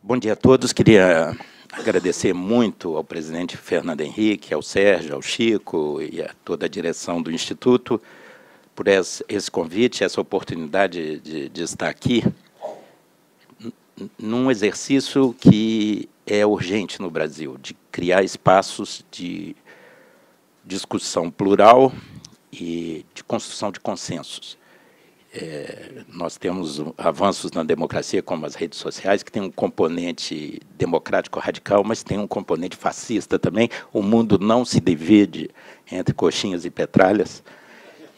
Bom dia a todos. Queria agradecer muito ao presidente Fernando Henrique, ao Sérgio, ao Chico e a toda a direção do Instituto por esse convite, essa oportunidade de estar aqui num exercício que é urgente no Brasil, de criar espaços de discussão plural e de construção de consensos. Nós temos avanços na democracia, como as redes sociais, que tem um componente democrático radical, mas tem um componente fascista também. O mundo não se divide entre coxinhas e petralhas.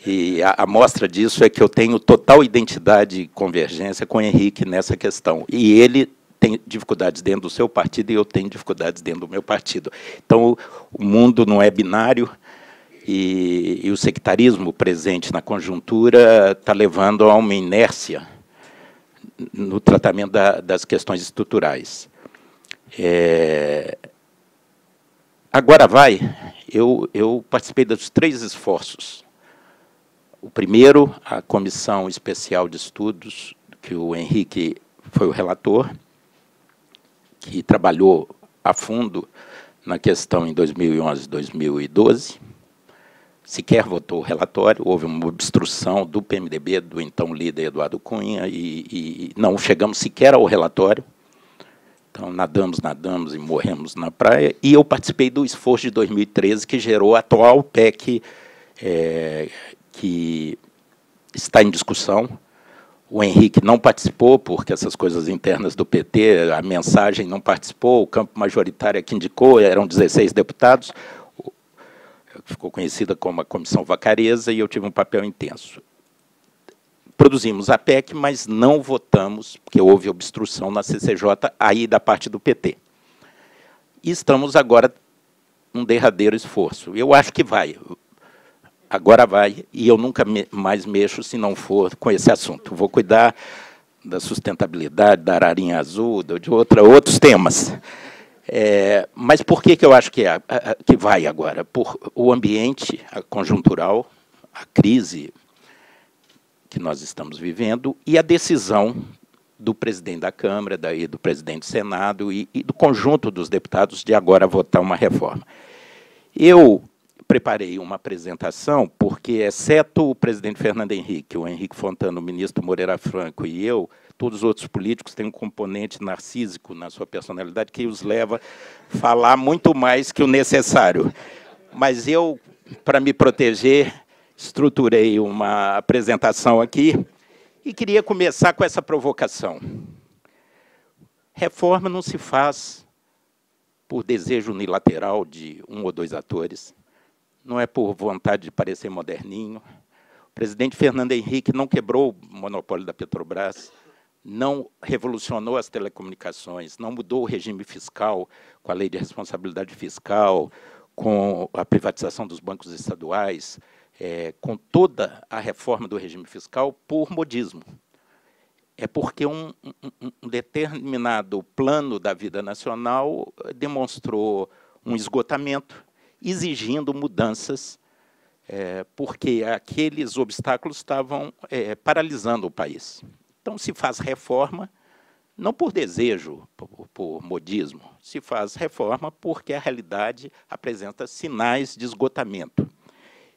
E a mostra disso é que eu tenho total identidade e convergência com o Henrique nessa questão. E ele tem dificuldades dentro do seu partido e eu tenho dificuldades dentro do meu partido. Então, o mundo não é binário. E o sectarismo presente na conjuntura está levando a uma inércia no tratamento das questões estruturais. Agora vai, eu participei dos 3 esforços. O primeiro, a Comissão Especial de Estudos, que o Henrique foi o relator, que trabalhou a fundo na questão em 2011 e 2012, sequer votou o relatório, houve uma obstrução do PMDB, do então líder Eduardo Cunha, e não chegamos sequer ao relatório. Então, nadamos e morremos na praia. E eu participei do esforço de 2013, que gerou a atual PEC, que está em discussão. O Henrique não participou, porque essas coisas internas do PT, a mensagem não participou, o campo majoritário que indicou, eram 16 deputados, ficou conhecida como a Comissão Vacareza, e eu tive um papel intenso. Produzimos a PEC, mas não votamos, porque houve obstrução na CCJ, aí da parte do PT. E estamos agora num derradeiro esforço. Eu acho que vai. Agora vai, e eu nunca mais mexo se não for com esse assunto. Vou cuidar da sustentabilidade, da ararinha azul, de outros temas. Mas por que eu acho que vai agora? Por o ambiente conjuntural, a crise que nós estamos vivendo e a decisão do presidente da Câmara, do presidente do Senado e do conjunto dos deputados de agora votar uma reforma. Eu preparei uma apresentação porque, exceto o presidente Fernando Henrique, o Henrique Fontana, o ministro Moreira Franco e eu, todos os outros políticos têm um componente narcísico na sua personalidade que os leva a falar muito mais que o necessário. Mas eu, para me proteger, estruturei uma apresentação aqui e queria começar com essa provocação. Reforma não se faz por desejo unilateral de 1 ou 2 atores, não é por vontade de parecer moderninho. O presidente Fernando Henrique não quebrou o monopólio da Petrobras, não revolucionou as telecomunicações, não mudou o regime fiscal com a lei de responsabilidade fiscal, com a privatização dos bancos estaduais, com toda a reforma do regime fiscal por modismo. É porque um determinado plano da vida nacional demonstrou um esgotamento, exigindo mudanças, porque aqueles obstáculos estavam paralisando o país. Então, se faz reforma, não por desejo, por modismo, se faz reforma porque a realidade apresenta sinais de esgotamento.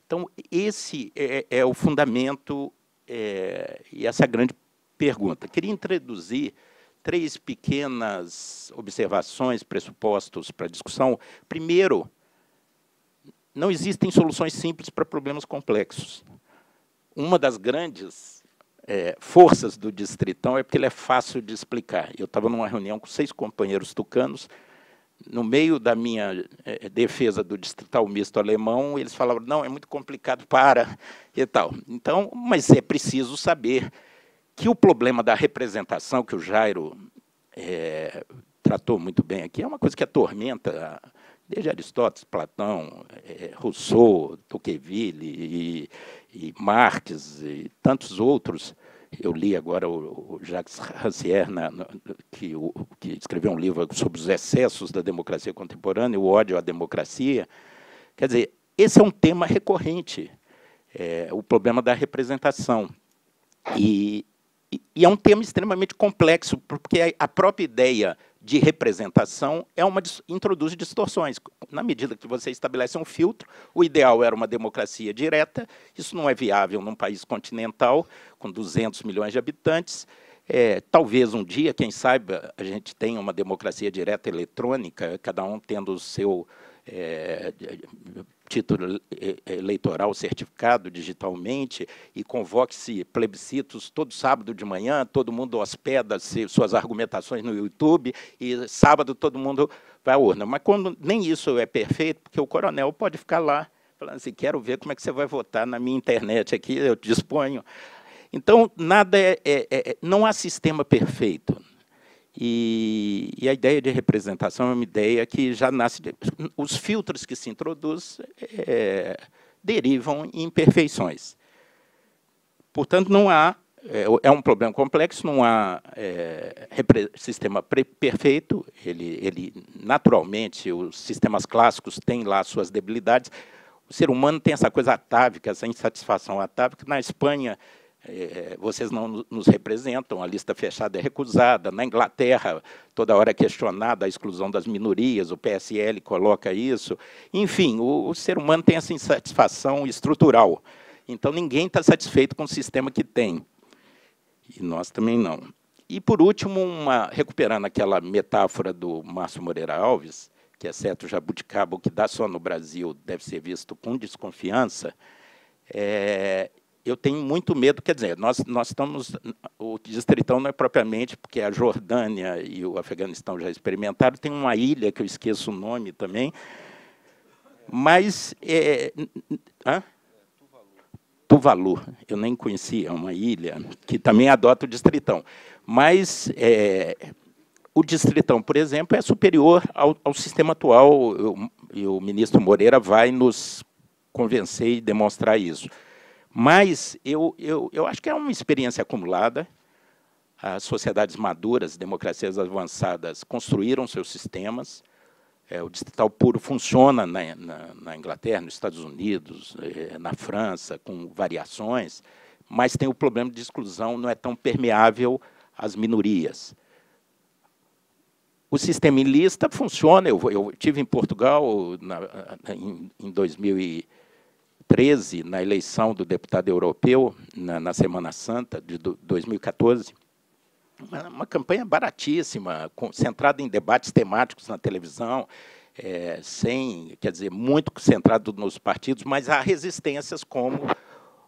Então, esse é o fundamento e essa é a grande pergunta. Queria introduzir 3 pequenas observações, pressupostos para a discussão. Primeiro, não existem soluções simples para problemas complexos. Uma das grandes forças do Distritão é porque ele é fácil de explicar. Eu estava numa reunião com 6 companheiros tucanos, no meio da minha defesa do Distrital Misto alemão, eles falavam, não, é muito complicado, e tal. Então, mas é preciso saber que o problema da representação, que o Jairo tratou muito bem aqui, é uma coisa que atormenta desde Aristóteles, Platão, Rousseau, Tocqueville e Marx e tantos outros. Eu li agora o Jacques Rancière, que escreveu um livro sobre os excessos da democracia contemporânea, o ódio à democracia. Quer dizer, esse é um tema recorrente, o problema da representação. E é um tema extremamente complexo, porque a própria ideia de representação introduz distorções. Na medida que você estabelece um filtro, o ideal era uma democracia direta, isso não é viável num país continental, com 200 milhões de habitantes. Talvez um dia, quem sabe, a gente tenha uma democracia direta eletrônica, cada um tendo o seu título eleitoral certificado digitalmente, e convoque-se plebiscitos todo sábado de manhã, todo mundo hospeda suas argumentações no YouTube, e sábado todo mundo vai à urna. Mas quando nem isso é perfeito, porque o coronel pode ficar lá, falando assim, quero ver como é que você vai votar na minha internet aqui, eu disponho. Então, não há sistema perfeito. E a ideia de representação é uma ideia que já nasce... Os filtros que se introduzem derivam em imperfeições. Portanto, não há... É um problema complexo, não há sistema perfeito. Naturalmente, os sistemas clássicos têm lá suas debilidades. O ser humano tem essa coisa atávica, essa insatisfação atávica. Na Espanha, vocês não nos representam, a lista fechada é recusada. Na Inglaterra, toda hora é questionada a exclusão das minorias, o PSL coloca isso. Enfim, o ser humano tem essa insatisfação estrutural. Então, ninguém está satisfeito com o sistema que tem. E nós também não. E, por último, recuperando aquela metáfora do Márcio Moreira Alves, que é certo jabuticaba, o que dá só no Brasil deve ser visto com desconfiança, eu tenho muito medo, quer dizer, nós estamos... O Distritão não é propriamente, porque a Jordânia e o Afeganistão já experimentaram, tem uma ilha, que eu esqueço o nome também, mas... Tuvalu, eu nem conhecia, é uma ilha que também adota o Distritão. Mas o Distritão, por exemplo, é superior ao sistema atual, e o ministro Moreira vai nos convencer e demonstrar isso. Mas eu acho que é uma experiência acumulada. As sociedades maduras, democracias avançadas, construíram seus sistemas. O distrital puro funciona na Inglaterra, nos Estados Unidos, na França, com variações, mas tem o problema de exclusão, não é tão permeável às minorias. O sistema em lista funciona. Eu estive em Portugal em 2013, na eleição do deputado europeu, na Semana Santa de 2014, uma campanha baratíssima, centrada em debates temáticos na televisão, quer dizer, muito centrado nos partidos, mas há resistências como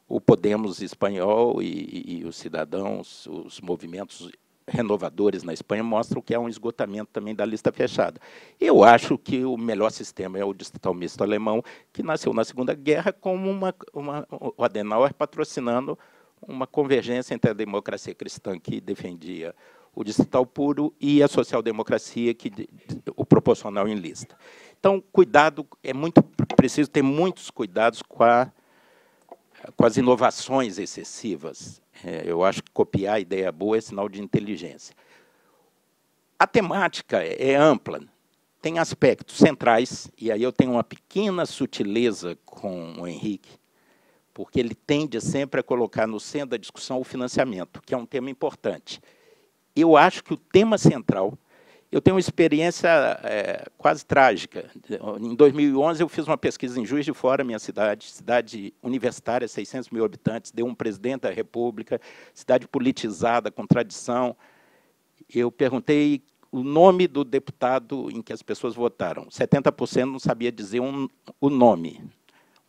o Podemos espanhol e os cidadãos, os movimentos renovadores na Espanha mostram que há um esgotamento também da lista fechada. Eu acho que o melhor sistema é o distrital misto alemão, que nasceu na Segunda Guerra como o Adenauer patrocinando uma convergência entre a democracia cristã, que defendia o distrital puro, e a social-democracia, o proporcional em lista. Então, cuidado, é muito preciso ter muitos cuidados com as inovações excessivas. Eu acho que copiar a ideia boa é sinal de inteligência. A temática é ampla, tem aspectos centrais, e aí eu tenho uma pequena sutileza com o Henrique, porque ele tende sempre a colocar no centro da discussão o financiamento, que é um tema importante. Eu acho que o tema central... Eu tenho uma experiência quase trágica. Em 2011, eu fiz uma pesquisa em Juiz de Fora, minha cidade universitária, 600 mil habitantes, deu um presidente da República, cidade politizada, com tradição. Eu perguntei o nome do deputado em que as pessoas votaram. 70% não sabia dizer o nome.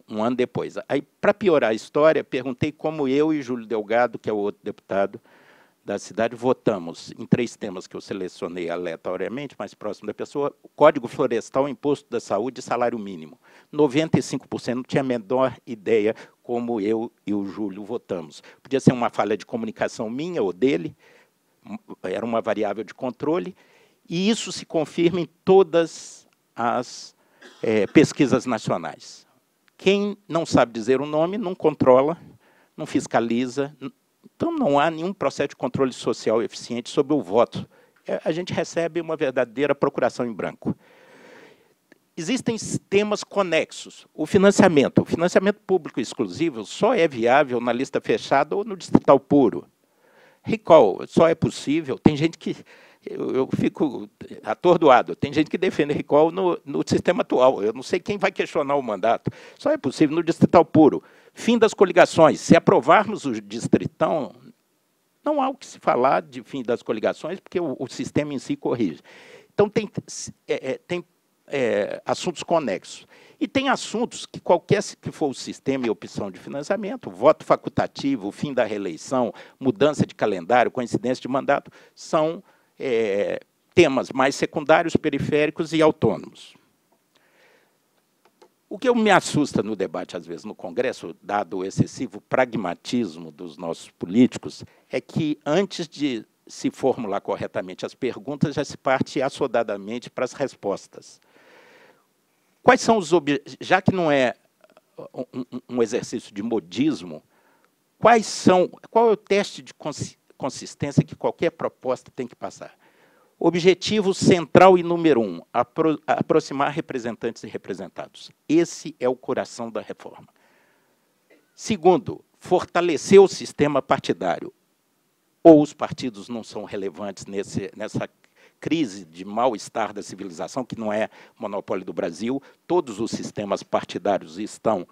Um ano depois. Aí, para piorar a história, perguntei como eu e Júlio Delgado, que é o outro deputado da cidade, votamos em 3 temas que eu selecionei aleatoriamente, mais próximo da pessoa: Código Florestal, Imposto da Saúde e Salário Mínimo. 95% não tinha a menor ideia como eu e o Júlio votamos. Podia ser uma falha de comunicação minha ou dele, era uma variável de controle, e isso se confirma em todas as pesquisas nacionais. Quem não sabe dizer o nome não controla, não fiscaliza. Então, não há nenhum processo de controle social eficiente sobre o voto. A gente recebe uma verdadeira procuração em branco. Existem temas conexos. O financiamento público exclusivo só é viável na lista fechada ou no distrital puro. Recall só é possível. Tem gente que eu fico atordoado. Tem gente que defende recall no sistema atual. Eu não sei quem vai questionar o mandato. Só é possível no distrital puro. Fim das coligações. Se aprovarmos o distritão, não há o que se falar de fim das coligações, porque o sistema em si corrige. Então, tem assuntos conexos. E tem assuntos que, qualquer que for o sistema e opção de financiamento, voto facultativo, fim da reeleição, mudança de calendário, coincidência de mandato, são temas mais secundários, periféricos e autônomos. O que me assusta no debate, às vezes, no Congresso, dado o excessivo pragmatismo dos nossos políticos, é que, antes de se formular corretamente as perguntas, já se parte assodadamente para as respostas. Quais são os objetivos? Já que não é um exercício de modismo, qual é o teste de consistência que qualquer proposta tem que passar? Objetivo central e número 1, aproximar representantes e representados. Esse é o coração da reforma. Segundo, fortalecer o sistema partidário. Ou os partidos não são relevantes nessa crise de mal-estar da civilização, que não é monopólio do Brasil, todos os sistemas partidários estão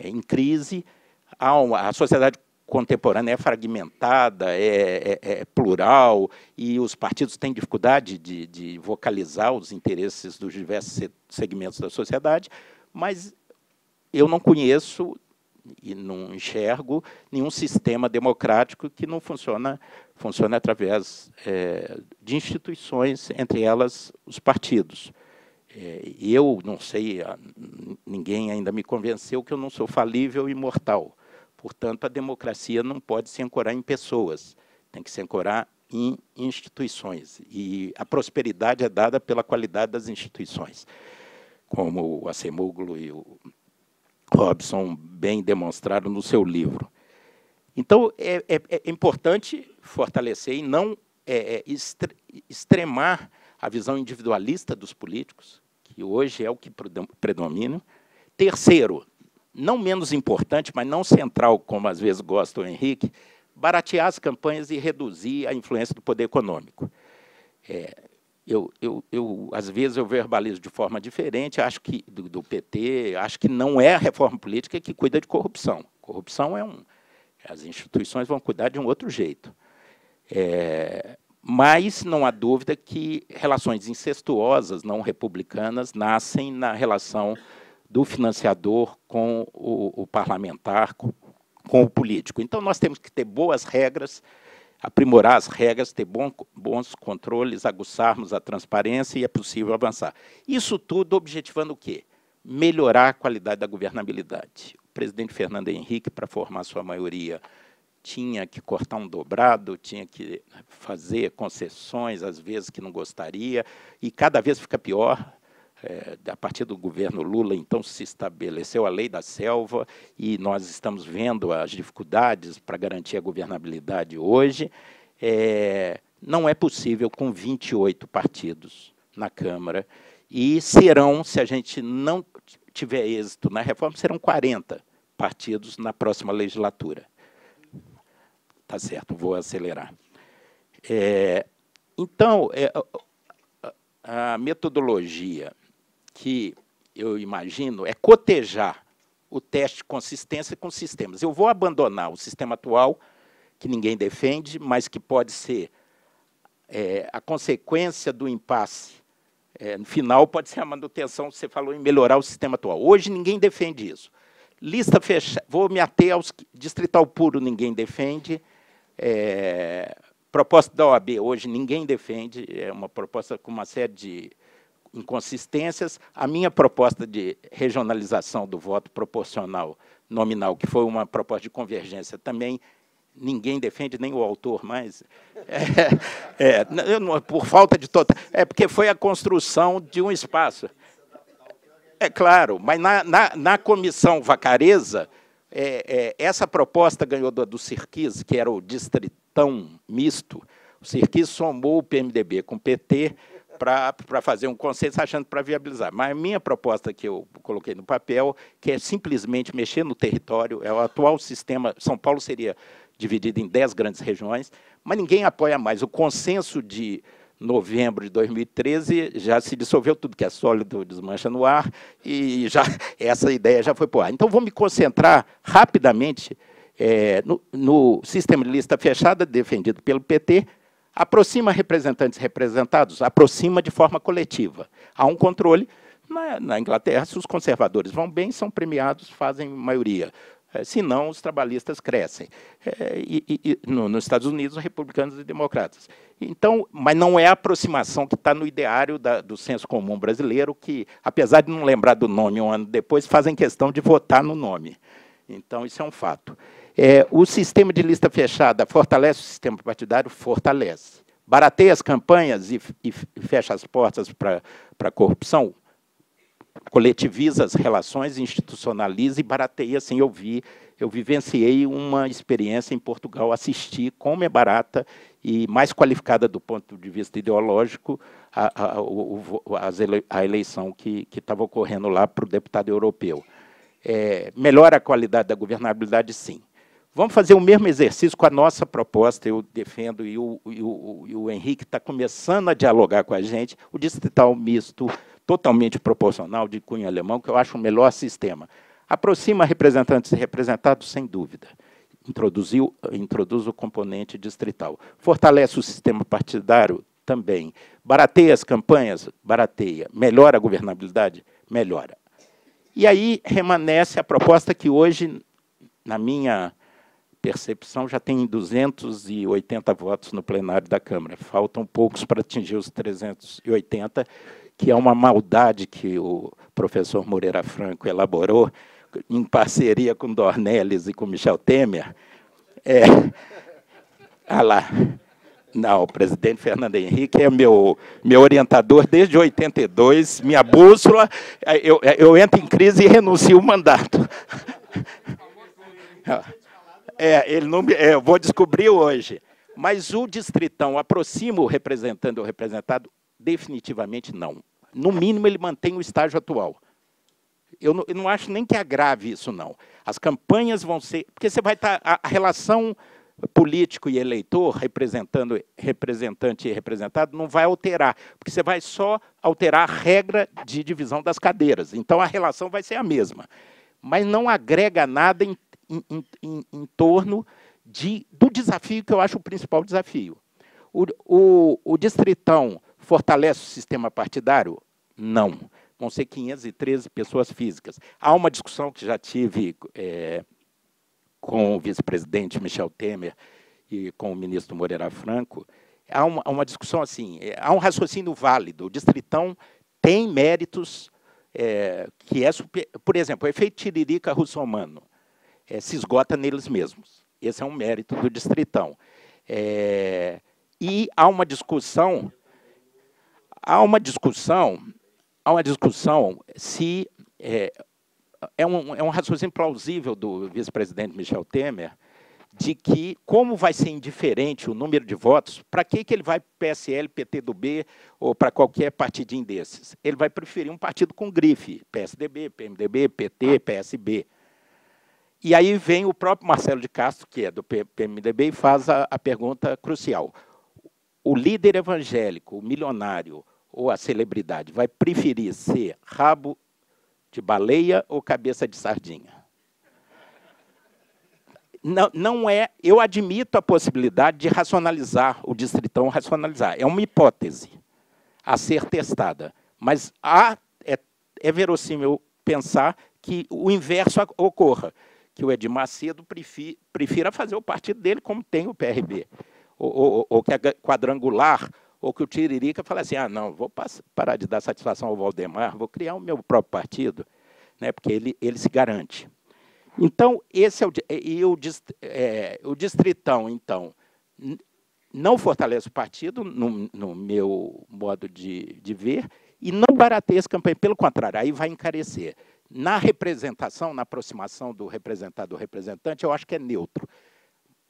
em crise, a sociedade contemporânea é fragmentada, é plural, e os partidos têm dificuldade de vocalizar os interesses dos diversos segmentos da sociedade, mas eu não conheço e não enxergo nenhum sistema democrático que não funcione através de instituições, entre elas os partidos. Eu não sei, ninguém ainda me convenceu que eu não sou falível e imortal. Portanto, a democracia não pode se ancorar em pessoas, tem que se ancorar em instituições. E a prosperidade é dada pela qualidade das instituições, como o Acemoglu e o Robson bem demonstraram no seu livro. Então, é importante fortalecer e não extremar a visão individualista dos políticos, que hoje é o que predomina. Terceiro, não menos importante, mas não central, como às vezes gosta o Henrique, baratear as campanhas e reduzir a influência do poder econômico. Às vezes, eu verbalizo de forma diferente, acho que do PT, acho que não é a reforma política que cuida de corrupção. Corrupção as instituições vão cuidar de um outro jeito. Mas não há dúvida que relações incestuosas, não republicanas, nascem na relação do financiador com o parlamentar, com o político. Então, nós temos que ter boas regras, aprimorar as regras, ter bons controles, aguçarmos a transparência e é possível avançar. Isso tudo objetivando o quê? Melhorar a qualidade da governabilidade. O presidente Fernando Henrique, para formar sua maioria, tinha que cortar um dobrado, tinha que fazer concessões, às vezes, que não gostaria, e cada vez fica pior. A partir do governo Lula, então, se estabeleceu a lei da selva e nós estamos vendo as dificuldades para garantir a governabilidade hoje. Não é possível com 28 partidos na Câmara e serão, se a gente não tiver êxito na reforma, serão 40 partidos na próxima legislatura. Tá certo, vou acelerar. Então, a metodologia que eu imagino é cotejar o teste de consistência com sistemas. Eu vou abandonar o sistema atual, que ninguém defende, mas que pode ser a consequência do impasse. No final, pode ser a manutenção, você falou em melhorar o sistema atual. Hoje, ninguém defende isso. Lista fechada, vou me ater aos distrital puro, ninguém defende. Proposta da OAB, hoje, ninguém defende, é uma proposta com uma série de inconsistências. A minha proposta de regionalização do voto proporcional nominal, que foi uma proposta de convergência, também ninguém defende, nem o autor mais. Por falta de total. Porque foi a construção de um espaço. Claro, mas na comissão Vacareza, essa proposta ganhou do Sirquis, que era o distritão misto. O Sirquis somou o PMDB com o PT para fazer um consenso, achando para viabilizar. Mas a minha proposta que eu coloquei no papel, que é simplesmente mexer no território, é o atual sistema. São Paulo seria dividida em 10 grandes regiões, mas ninguém apoia mais. O consenso de novembro de 2013 já se dissolveu, tudo que é sólido desmancha no ar, e já essa ideia já foi para o ar. Então, vou me concentrar rapidamente no sistema de lista fechada, defendido pelo PT, aproxima representantes e representados, aproxima de forma coletiva. Há um controle. Na Inglaterra, se os conservadores vão bem, são premiados, fazem maioria. Se não, os trabalhistas crescem. Nos Estados Unidos, republicanos e democratas. Então, mas não é a aproximação que está no ideário do senso comum brasileiro, que, apesar de não lembrar do nome um ano depois, fazem questão de votar no nome. Então, isso é um fato. O sistema de lista fechada fortalece o sistema partidário? Fortalece. Barateia as campanhas e fecha as portas para a corrupção? Coletiviza as relações, institucionaliza e barateia. Assim, eu vivenciei uma experiência em Portugal, assisti como é barata e mais qualificada do ponto de vista ideológico a eleição que estava ocorrendo lá para o deputado europeu. Melhora a qualidade da governabilidade, sim. Vamos fazer o mesmo exercício com a nossa proposta, eu defendo, e o Henrique está começando a dialogar com a gente, o distrital misto, totalmente proporcional, de cunho alemão, que eu acho o melhor sistema. Aproxima representantes e representados, sem dúvida. Introduz o componente distrital. Fortalece o sistema partidário, também. Barateia as campanhas? Barateia. Melhora a governabilidade? Melhora. E aí remanesce a proposta que hoje, na minha percepção, já tem 280 votos no plenário da Câmara. Faltam poucos para atingir os 380, que é uma maldade que o professor Moreira Franco elaborou, em parceria com Dornelles e com Michel Temer. Lá. Não, o presidente Fernando Henrique é meu orientador desde 82, minha bússola. Eu entro em crise e renuncio o mandato. Ele não, eu vou descobrir hoje. Mas o distritão aproxima o representante ou representado? Definitivamente não. No mínimo, ele mantém o estágio atual. Eu não acho nem que agrave isso, não. As campanhas vão ser... Porque você vai estar... A relação político e eleitor, representante e representado, não vai alterar, porque você vai só alterar a regra de divisão das cadeiras. Então, a relação vai ser a mesma. Mas não agrega nada em torno do desafio, que eu acho o principal desafio. O distritão fortalece o sistema partidário? Não. Vão ser 513 pessoas físicas. Há uma discussão que já tive com o vice-presidente Michel Temer e com o ministro Moreira Franco. Há uma discussão assim, há um raciocínio válido. O distritão tem méritos que por exemplo, o efeito Tiririca russomano se esgota neles mesmos. Esse é um mérito do distritão. E há uma discussão se é um raciocínio plausível do vice-presidente Michel Temer de que, como vai ser indiferente o número de votos, para que ele vai para o PSL, PTB ou para qualquer partidinho desses? Ele vai preferir um partido com grife, PSDB, PMDB, PT, PSB. E aí vem o próprio Marcelo de Castro, que é do PMDB, e faz a pergunta crucial. O líder evangélico, o milionário ou a celebridade vai preferir ser rabo de baleia ou cabeça de sardinha? Não é. Eu admito a possibilidade de racionalizar, o distritão racionalizar. É uma hipótese a ser testada. Mas é verossímil pensar que o inverso ocorra, que o Edir Macedo prefira fazer o partido dele como tem o PRB, ou que é quadrangular, ou que o Tiririca fala assim, não, vou parar de dar satisfação ao Valdemar, vou criar o meu próprio partido, né, porque ele se garante. Então, esse o distritão, então, não fortalece o partido, no meu modo de ver, e não barateia essa campanha, pelo contrário, aí vai encarecer. Na representação, na aproximação do representado ao representante, eu acho que é neutro,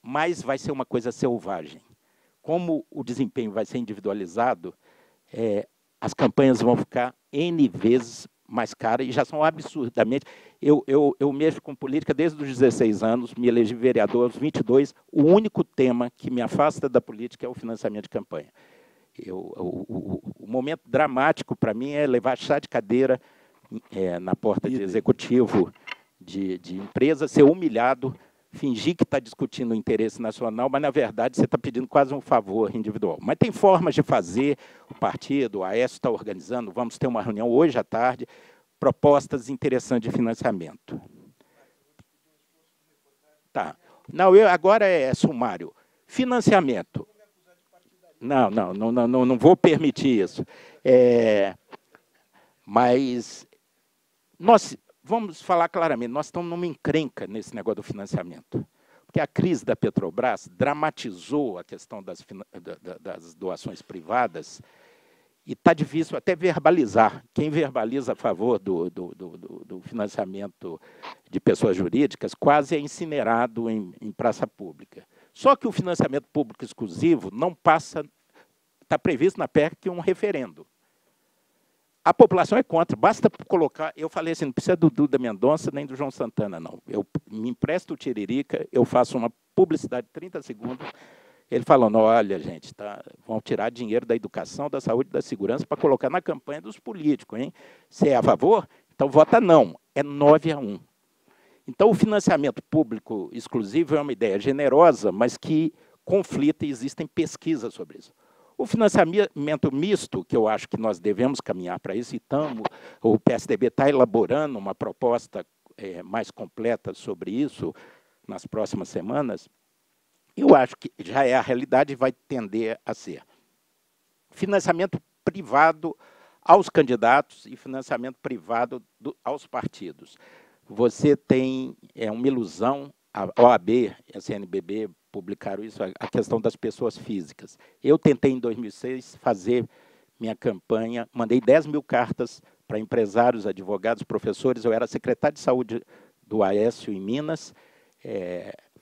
mas vai ser uma coisa selvagem. Como o desempenho vai ser individualizado, as campanhas vão ficar N vezes mais caras e já são absurdamente... Eu mexo com política desde os 16 anos, me elegi vereador aos 22, o único tema que me afasta da política é o financiamento de campanha. O momento dramático para mim é levar chá de cadeira na porta de executivo de empresa, ser humilhado, fingir que está discutindo o interesse nacional, mas, na verdade, você está pedindo quase um favor individual. Mas tem formas de fazer, o partido, o Aécio está organizando, vamos ter uma reunião hoje à tarde, propostas interessantes de financiamento. Tá. Não, agora é sumário. Financiamento. Não vou permitir isso. Mas nós... Vamos falar claramente, nós estamos numa encrenca nesse negócio do financiamento, porque a crise da Petrobras dramatizou a questão das doações privadas e está difícil até verbalizar. Quem verbaliza a favor do financiamento de pessoas jurídicas quase é incinerado em praça pública. Só que o financiamento público exclusivo não passa, está previsto na PEC um referendo. A população é contra, basta colocar... Eu falei assim, não precisa do Duda Mendonça nem do João Santana, não. Eu me empresto o Tiririca, eu faço uma publicidade de 30 segundos, ele falando, olha, gente, vão tirar dinheiro da educação, da saúde, da segurança para colocar na campanha dos políticos, hein? Você é a favor? Então vota não. É 9-1. Então o financiamento público exclusivo é uma ideia generosa, mas que conflita e existem pesquisas sobre isso. O financiamento misto, que eu acho que nós devemos caminhar para isso, e o PSDB está elaborando uma proposta mais completa sobre isso nas próximas semanas, eu acho que já é a realidade e vai tender a ser. Financiamento privado aos candidatos e financiamento privado aos partidos. Você tem uma ilusão, a OAB, a CNBB, publicaram isso, a questão das pessoas físicas. Eu tentei, em 2006, fazer minha campanha, mandei 10 mil cartas para empresários, advogados, professores, eu era secretário de saúde do Aécio em Minas,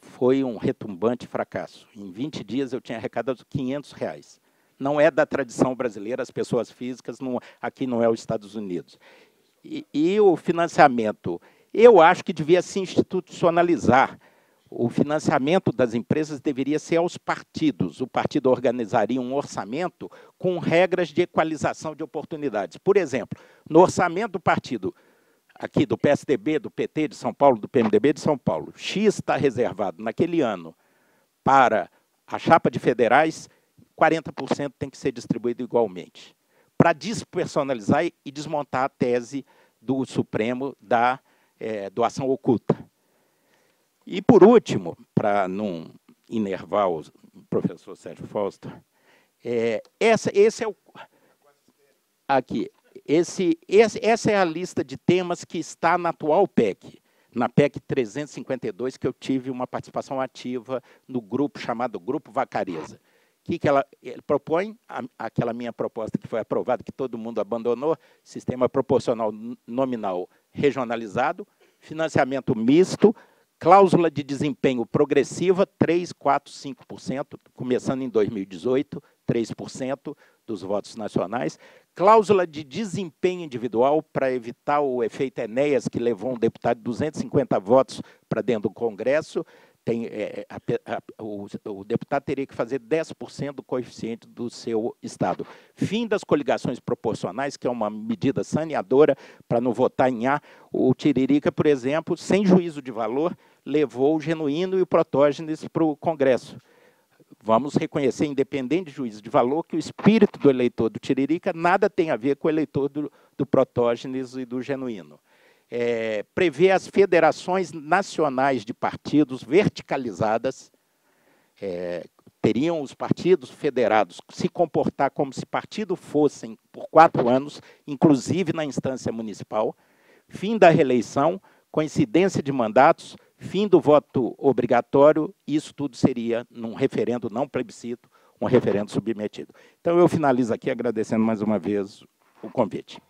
foi um retumbante fracasso. Em 20 dias eu tinha arrecadado R$500. Não é da tradição brasileira, as pessoas físicas, aqui não é os Estados Unidos. E o financiamento, eu acho que devia se institucionalizar. O financiamento das empresas deveria ser aos partidos. O partido organizaria um orçamento com regras de equalização de oportunidades. Por exemplo, no orçamento do partido, aqui do PSDB, do PT de São Paulo, do PMDB de São Paulo, X está reservado naquele ano para a chapa de federais, 40% tem que ser distribuído igualmente, para despersonalizar e desmontar a tese do Supremo da doação oculta. E, por último, para não enervar o professor Sérgio Fausto, essa é a lista de temas que está na atual PEC, na PEC 352, que eu tive uma participação ativa no grupo chamado Grupo Vacareza. Que ele propõe, aquela minha proposta que foi aprovada, que todo mundo abandonou, sistema proporcional nominal regionalizado, financiamento misto, cláusula de desempenho progressiva, 3%, 4%, 5%, começando em 2018, 3% dos votos nacionais. Cláusula de desempenho individual para evitar o efeito Enéas, que levou um deputado de 250 votos para dentro do Congresso. O deputado teria que fazer 10% do coeficiente do seu estado. Fim das coligações proporcionais, que é uma medida saneadora para não votar em A. O Tiririca, por exemplo, sem juízo de valor, levou o Genuíno e o Protógenes para o Congresso. Vamos reconhecer, independente de juízo de valor, que o espírito do eleitor do Tiririca nada tem a ver com o eleitor do Protógenes e do Genuíno. Prevê as federações nacionais de partidos verticalizadas, teriam os partidos federados se comportar como se partido fossem por 4 anos, inclusive na instância municipal, fim da reeleição, coincidência de mandatos, fim do voto obrigatório, isso tudo seria, num referendo não plebiscito, um referendo submetido. Então, eu finalizo aqui agradecendo mais uma vez o convite.